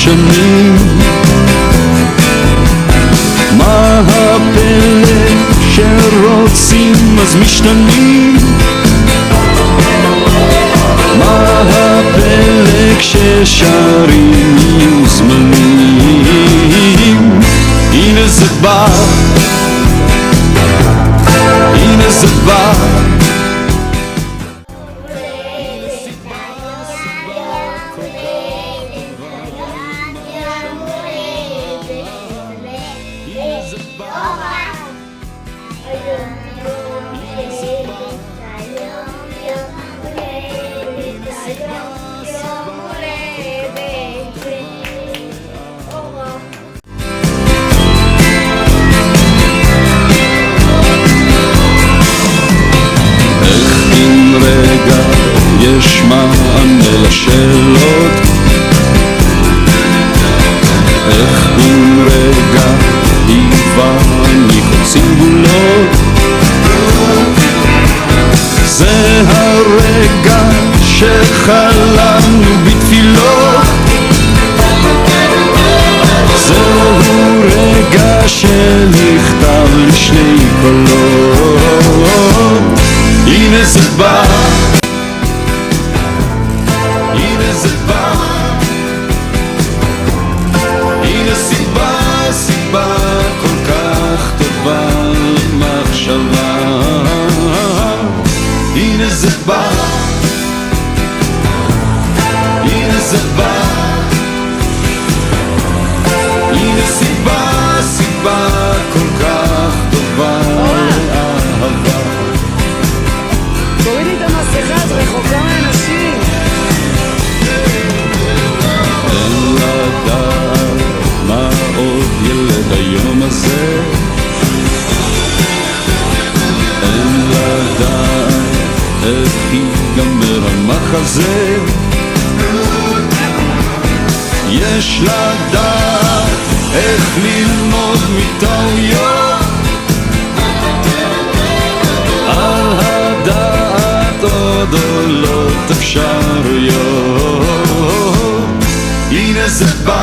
שנים. מה הפלא שרוצים אז משתנים? מה הפלא כששרים יהיו זמנים? הנה זה בא, הנה זה בא. יש מענה לשאלות, איך בן רגע הבני חוצים גבולות. זה הרגע שחלמנו בתפילות, זהו רגע שנכתב לשני קולות. הנה זה בא, הנה זה בא, הנה סיבה, סיבה כל כך טובה למחשבה. הנה זה בא, הנה זה בא, הנה סיבה, סיבה כל כך טובה לאהבה. תורידי את המסכה, את רחוקה מאנשים. אין לדעת מה עוד ילד היום הזה, אין לדעת איך ייגמר המחזה. יש לדעת איך ללמוד מטעויות, על הדעת עוד עולות אפשרויות. הנה זה בא,